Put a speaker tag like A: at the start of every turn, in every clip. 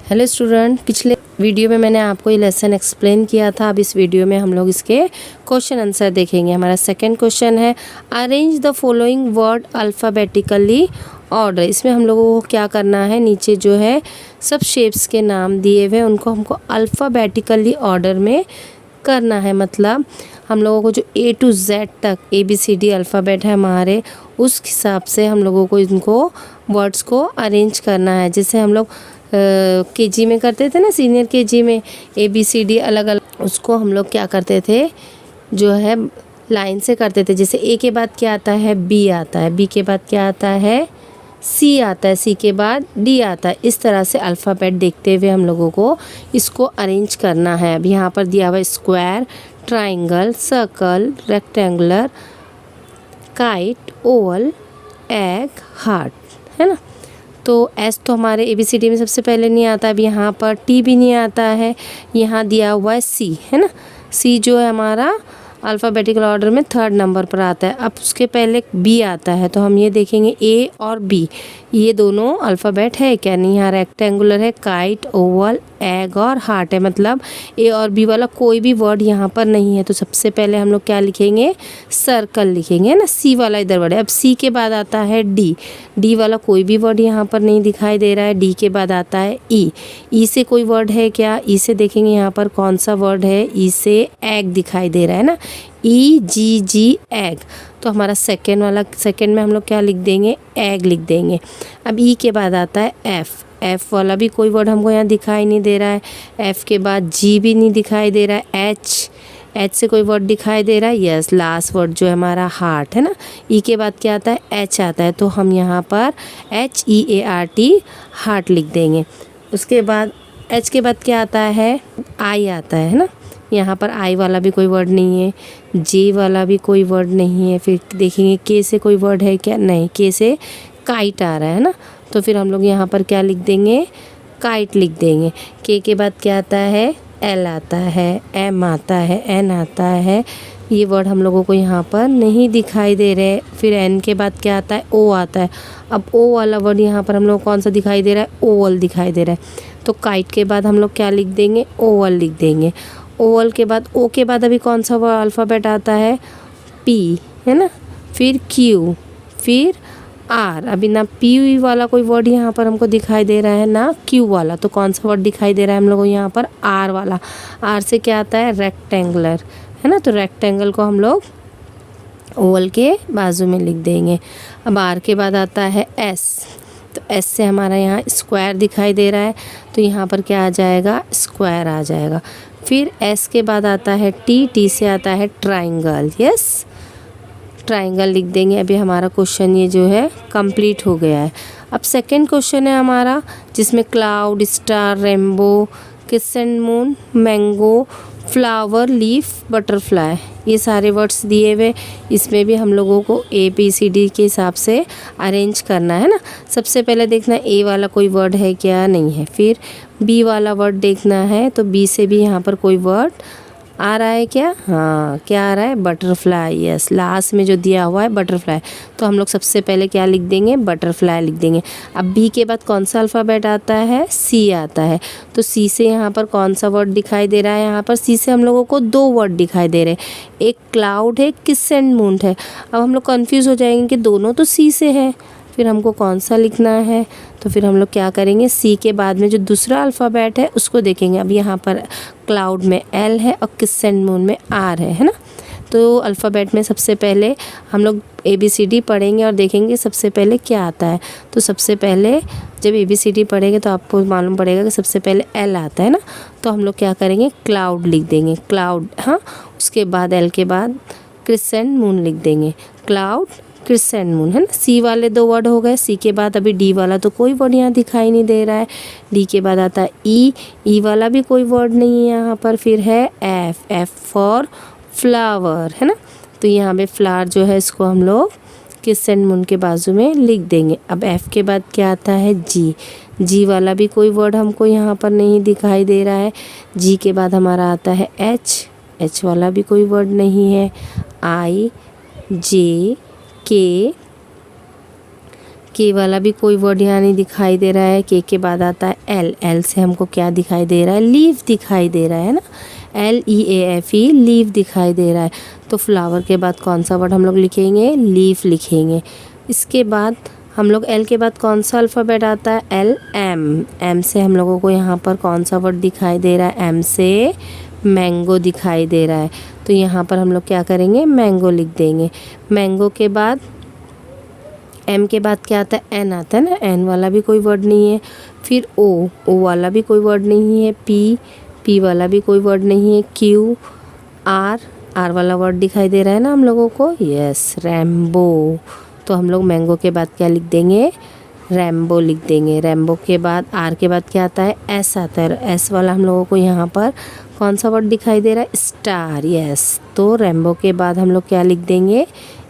A: Hello student, पिछले video में मैंने आपको ये लेसन एक्सप्लेन किया था। अब इस वीडियो में हम लोग इसके क्वेश्चन आंसर देखेंगे। हमारा सेकंड क्वेश्चन है arrange the following word alphabetically order. इसमें हम लोगों को क्या करना है, नीचे जो है सब शेप्स के नाम दिए हुए उनको हमको अल्फ़ाबेटिकली ऑर्डर में करना है। मतलब हम लोगों को जो A to Z तक ABCD अल्फ़ाबेट है हमारे, उस हिसाब से हम लोगों को इनको वर्ड्स को अरेंज करना है। जैसे हम लोग KG में करते थे ना, सीनियर KG में ABCD अलग अलग, उसको हम लोग क्या करते थे, जो है लाइन से करते थे। जैसे A के बाद क्या आता है, B आता है, B के बाद क्या आता है, C आता है, C के बाद D आता है। इस तरह से अल्फ़ाबेट देखते हुए हम लोगों को इसको अरेंज करना है। अब यहाँ पर दिया हुआ square, triangle, circle, rectangular, kite, Oval, egg, heart, है ना। तो एस तो हमारे ABCD में सबसे पहले नहीं आता। अब यहाँ पर T भी नहीं आता है। यहाँ दिया हुआ है C, है ना। C जो है हमारा अल्फ़ाबेटिकल ऑर्डर में थर्ड नंबर पर आता है। अब उसके पहले B आता है, तो हम ये देखेंगे A और B ये दोनों अल्फ़ाबेट है क्या, नहीं। यहाँ रेक्टेंगुलर है, काइट, ओवल, एग और हार्ट है। मतलब A और B वाला कोई भी वर्ड यहाँ पर नहीं है। तो सबसे पहले हम लोग क्या लिखेंगे, सर्कल लिखेंगे, है ना। C वाला इधर वर्ड है। अब C के बाद आता है D, D वाला कोई भी वर्ड यहाँ पर नहीं दिखाई दे रहा है। D के बाद आता है E, E से कोई वर्ड है क्या, E से देखेंगे यहाँ पर कौन सा वर्ड है, E से एग दिखाई दे रहा है ना, EGG एग। तो हमारा सेकेंड में हम लोग क्या लिख देंगे, एग लिख देंगे। अब E के बाद आता है F, F वाला भी कोई वर्ड हमको यहाँ दिखाई नहीं दे रहा है। F के बाद G भी नहीं दिखाई दे रहा है। H से कोई वर्ड दिखाई दे रहा है, यस। लास्ट वर्ड जो है हमारा हार्ट, है ना। E के बाद क्या आता है, H आता है, तो हम यहाँ पर HEART हार्ट लिख देंगे। उसके बाद H के बाद क्या आता है, I आता है ना। यहाँ पर I वाला भी कोई वर्ड नहीं है, J वाला भी कोई वर्ड नहीं है। फिर देखेंगे K से कोई वर्ड है क्या, नहीं। K से काइट आ रहा है ना, तो फिर हम लोग यहाँ पर क्या लिख देंगे, काइट लिख देंगे। K के बाद क्या आता है, L आता है, M आता है, N आता है। ये वर्ड हम लोगों को यहाँ पर नहीं दिखाई दे रहे। फिर N के बाद क्या आता है, O आता है। अब O वाला वर्ड यहाँ पर हम लोग कौन सा दिखाई दे रहा है, ओवल दिखाई दे रहा है। तो काइट के बाद हम लोग क्या लिख देंगे, ओवल लिख देंगे। ओवल के बाद O के बाद अभी कौन सा वर्ड अल्फ़ाबेट आता है, P, है ना। फिर Q, फिर R। अभी ना P वाला कोई वर्ड यहाँ पर हमको दिखाई दे रहा है, ना Q वाला। तो कौन सा वर्ड दिखाई दे रहा है हम लोगों को यहाँ पर, R वाला। R से क्या आता है, रेक्टेंगुलर, है ना। तो रेक्टेंगल को हम लोग ओवल के बाजू में लिख देंगे। अब R के बाद आता है S, तो S से हमारा यहाँ स्क्वायर दिखाई दे रहा है, तो यहाँ पर क्या आ जाएगा, स्क्वायर आ जाएगा। फिर S के बाद आता है T, T से आता है ट्राइंगल, यस, ट्राइंगल लिख देंगे। अभी हमारा क्वेश्चन ये जो है कंप्लीट हो गया है। अब सेकंड क्वेश्चन है हमारा, जिसमें cloud, star, rainbow, crescent moon, mango, flower, leaf, butterfly, ये सारे वर्ड्स दिए हुए। इसमें भी हम लोगों को ABCD के हिसाब से अरेंज करना है ना। सबसे पहले देखना A वाला कोई वर्ड है क्या, नहीं है। फिर B वाला वर्ड देखना है, तो B से भी यहाँ पर कोई वर्ड आ रहा है क्या, हाँ, क्या आ रहा है, बटरफ्लाई, यस। लास्ट में जो दिया हुआ है बटरफ्लाई, तो हम लोग सबसे पहले क्या लिख देंगे, बटरफ्लाई लिख देंगे। अब B के बाद कौन सा अल्फ़ाबेट आता है, C आता है। तो C से यहाँ पर कौन सा वर्ड दिखाई दे रहा है, यहाँ पर C से हम लोगों को दो वर्ड दिखाई दे रहे हैं, एक क्लाउड है, क्रिसेंट मून है। अब हम लोग कन्फ्यूज़ हो जाएंगे कि दोनों तो C से है, फिर हमको कौन सा लिखना है। तो फिर हम लोग क्या करेंगे, C के बाद में जो दूसरा अल्फ़ाबेट है उसको देखेंगे। अब यहाँ पर क्लाउड में L है और क्रिसेंट मून में R है ना। तो अल्फ़ाबेट में सबसे पहले हम लोग ABCD पढ़ेंगे और देखेंगे सबसे पहले क्या आता है। तो सबसे पहले जब ABCD पढ़ेंगे तो आपको मालूम पड़ेगा कि सबसे पहले L आता है ना। तो हम लोग क्या करेंगे, क्लाउड लिख देंगे, क्लाउड, हाँ। उसके बाद L के बाद क्रिसेंट मून लिख देंगे, क्लाउड, क्रिसेंट मून, है ना। C वाले दो वर्ड हो गए। C के बाद अभी D वाला तो कोई वर्ड यहाँ दिखाई नहीं दे रहा है। D के बाद आता है E वाला भी कोई वर्ड नहीं है यहाँ पर। फिर है F फॉर फ्लावर, है ना। तो यहाँ पे फ्लावर जो है इसको हम लोग क्रिसेंट मून के बाजू में लिख देंगे। अब F के बाद क्या आता है, G वाला भी कोई वर्ड हमको यहाँ पर नहीं दिखाई दे रहा है। G के बाद हमारा आता है H वाला भी कोई वर्ड नहीं है। I, J, के वाला भी कोई वर्ड यहाँ नहीं दिखाई दे रहा है। के बाद आता है एल। एल से हमको क्या दिखाई दे रहा है? लीफ दिखाई दे रहा है ना, LEAFE, लीफ दिखाई दे रहा है। तो फ्लावर के बाद कौन सा वर्ड हम लोग लिखेंगे? लीफ लिखेंगे। इसके बाद हम लोग एल के बाद कौन सा अल्फ़ाबेट आता है? LM। एम से हम लोगों को यहाँ पर कौन सा वर्ड दिखाई दे रहा है? एम से मैंगो दिखाई दे रहा है। तो यहाँ पर हम लोग क्या करेंगे? मैंगो लिख देंगे। मैंगो के बाद एम के बाद क्या आता है? एन आता है ना, एन वाला भी कोई वर्ड नहीं है। फिर ओ वाला भी कोई वर्ड नहीं है। पी वाला भी कोई वर्ड नहीं है। क्यू, आर वाला वर्ड दिखाई दे रहा है ना हम लोगों को, यस, रैम्बो। तो हम लोग मैंगो के बाद क्या लिख देंगे? रैम्बो लिख देंगे। रैम्बो के बाद आर के बाद क्या आता है? एस आता है। एस वाला हम लोगों को यहाँ पर कौन सा वर्ड दिखाई दे रहा है? Star, yes. तो रैम्बो के बाद हम लोग क्या लिख देंगे?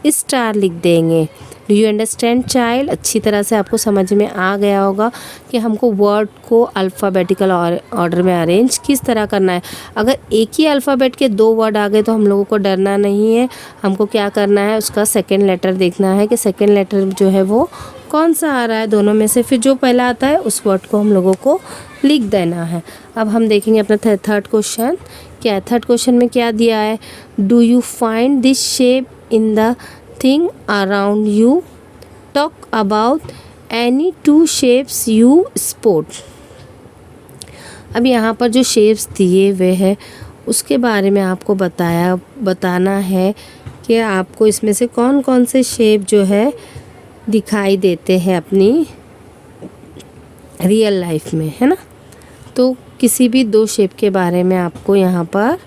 A: स्टार लिख देंगे। Do you understand child? अच्छी तरह से आपको समझ में आ गया होगा कि हमको वर्ड को अल्फ़ाबेटिकल ऑर्डर में अरेंज किस तरह करना है। अगर एक ही अल्फ़ाबेट के दो वर्ड आ गए तो हम लोगों को डरना नहीं है। हमको क्या करना है? उसका सेकेंड लेटर देखना है कि सेकेंड लेटर जो है वो कौन सा आ रहा है दोनों में से। फिर जो पहला आता है उस वर्ड को हम लोगों को लिख देना है। अब हम देखेंगे अपना थर्ड क्वेश्चन क्या है। थर्ड क्वेश्चन में क्या दिया है? Do you find this shape in the thing around you? Talk about any two shapes you spot. अब यहाँ पर जो शेप्स दिए हुए हैं उसके बारे में आपको बताना है कि आपको इसमें से कौन कौन से शेप जो है दिखाई देते हैं अपनी रियल लाइफ में, है ना। तो किसी भी दो शेप के बारे में आपको यहाँ पर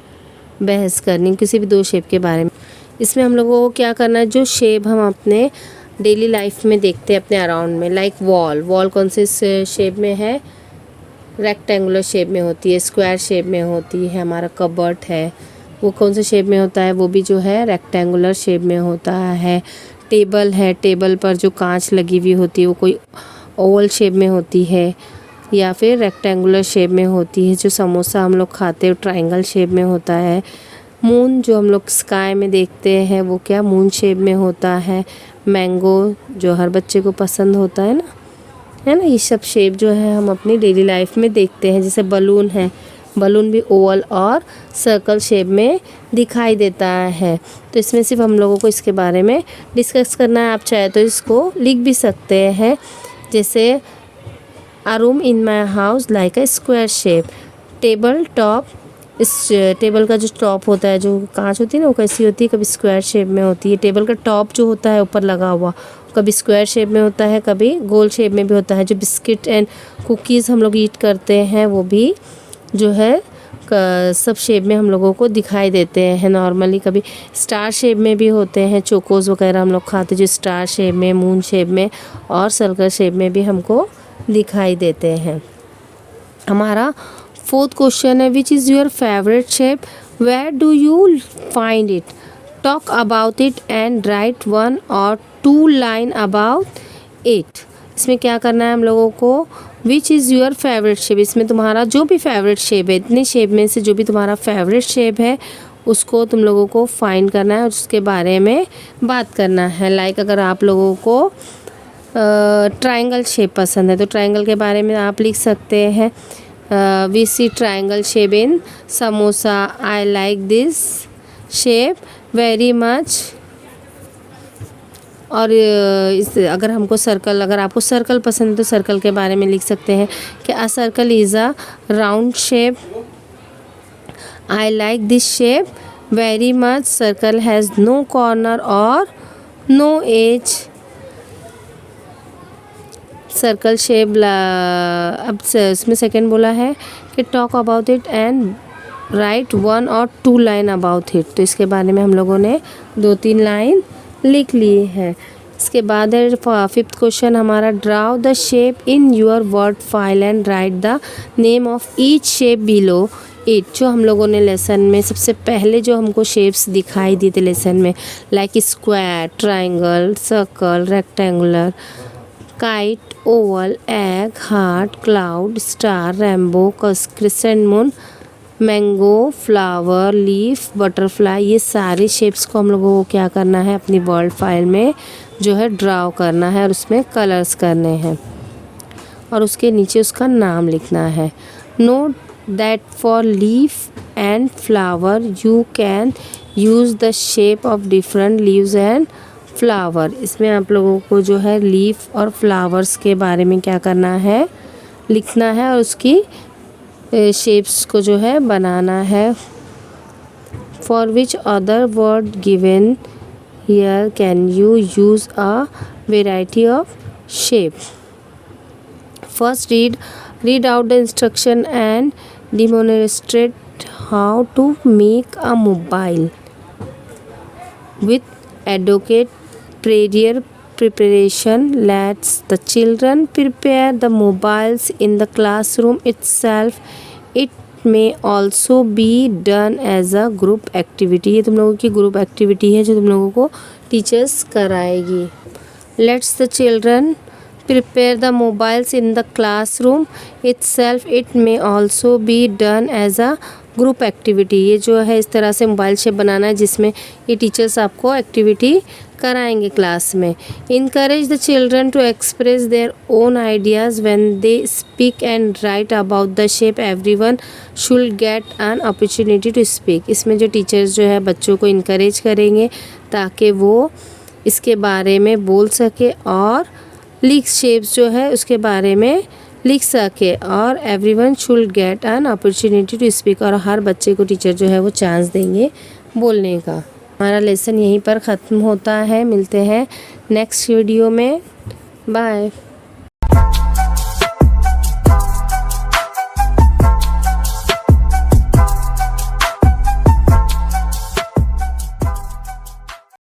A: बहस करनी, किसी भी दो शेप के बारे में। इसमें हम लोगों को क्या करना है? जो शेप हम अपने डेली लाइफ में देखते हैं अपने अराउंड में, लाइक वॉल कौन से शेप में है? रेक्टेंगुलर शेप में होती है, स्क्वायर शेप में होती है। हमारा कबर्ड है वो कौन से शेप में होता है? वो भी जो है रेक्टेंगुलर शेप में होता है। टेबल है, टेबल पर जो कांच लगी हुई होती है वो कोई ओवल शेप में होती है या फिर रेक्टेंगुलर शेप में होती है। जो समोसा हम लोग खाते हैं ट्रायंगल शेप में होता है। मून जो हम लोग स्काई में देखते हैं वो क्या मून शेप में होता है। मैंगो जो हर बच्चे को पसंद होता है ना, ये सब शेप जो है हम अपनी डेली लाइफ में देखते हैं। जैसे बलून है, बलून भी ओवल और सर्कल शेप में दिखाई देता है। तो इसमें सिर्फ हम लोगों को इसके बारे में डिस्कस करना है। आप चाहे तो इसको लिख भी सकते हैं, जैसे अ room in my house like a square shape. Table top, इस टेबल का जो टॉप होता है, जो कांच होती है ना, वो कैसी होती है? कभी स्क्वायर शेप में होती है। टेबल का टॉप जो होता है ऊपर लगा हुआ, कभी स्क्वायर शेप में होता है, कभी गोल शेप में भी होता है। जो बिस्किट एंड कुकीज़ हम लोग ईट करते हैं वो भी जो है सब शेप में हम लोगों को दिखाई देते हैं नॉर्मली। कभी स्टार शेप में भी होते हैं। चोकोज़ वगैरह हम लोग खाते हैं जो स्टार शेप में, मून शेप में और सर्कल शेप में भी हमको दिखाई देते हैं। हमारा फोर्थ क्वेश्चन है, which is your favourite shape? Where do you find it? Talk about it and write 1 or 2 line about it. इसमें क्या करना है हम लोगों को? Which is your favourite shape. इसमें तुम्हारा जो भी फेवरेट शेप है, इतने शेप में से जो भी तुम्हारा फेवरेट शेप है उसको तुम लोगों को फाइंड करना है और उसके बारे में बात करना है। लाइक अगर आप लोगों को ट्रायंगल शेप पसंद है तो ट्रायंगल के बारे में आप लिख सकते हैं, we see triangle shape in samosa, I like this shape very much. और इस अगर हमको सर्कल, अगर आपको सर्कल पसंद है तो सर्कल के बारे में लिख सकते हैं कि a circle is a round shape, I like this shape very much, circle has no corner और नो एज। सर्कल शेप अब इसमें सेकंड बोला है कि talk about it and write 1 or 2 line about it. तो इसके बारे में हम लोगों ने 2-3 लाइन लिख लिए हैं। इसके बाद है फिफ्थ क्वेश्चन हमारा, draw the shape in your word file and right the name of each shape below it. जो हम लोगों ने लेसन में सबसे पहले जो हमको शेप्स दिखाई दिए थे लेसन में, like square, triangle, circle, rectangular, kite, Oval, egg, heart, cloud, star, rainbow, crescent moon, mango, flower, leaf, butterfly, ये सारे शेप्स को हम लोगों को क्या करना है अपनी वर्ड फाइल में जो है ड्राउ करना है और उसमें कलर्स करने हैं और उसके नीचे उसका नाम लिखना है। Note that for leaf and flower you can use the shape of different leaves and flower. इसमें आप लोगों को जो है लीफ और फ्लावर्स के बारे में क्या करना है, लिखना है और उसकी शेप्स को जो है बनाना है। For which other word given here can you use a variety of shape. First read out the instruction and demonstrate how to make a mobile with adequate prior preparation. Let the children prepare the mobiles in the classroom itself. It may also be done as a group activity. ये तुम लोगों की group activity है जो तुम लोगों को teachers कराएगी। Let's the children prepare the mobiles in the classroom itself. It may also be done as a group activity. ये जो है इस तरह से मोबाइल शेप बनाना है जिसमें ये टीचर्स आपको एक्टिविटी कराएंगे क्लास में। Encourage the children to express their own ideas when they speak and write about the shape. Everyone should get an opportunity to speak. इसमें जो टीचर्स जो है बच्चों को इनकरेज करेंगे ताकि वो इसके बारे में बोल सके और लिख शेप्स जो है उसके बारे में लिख सके और everyone should get an opportunity to speak. और हर बच्चे को टीचर जो है वो चांस देंगे बोलने का। हमारा लेसन यहीं पर ख़त्म होता है। मिलते हैं नेक्स्ट वीडियो में। बाय।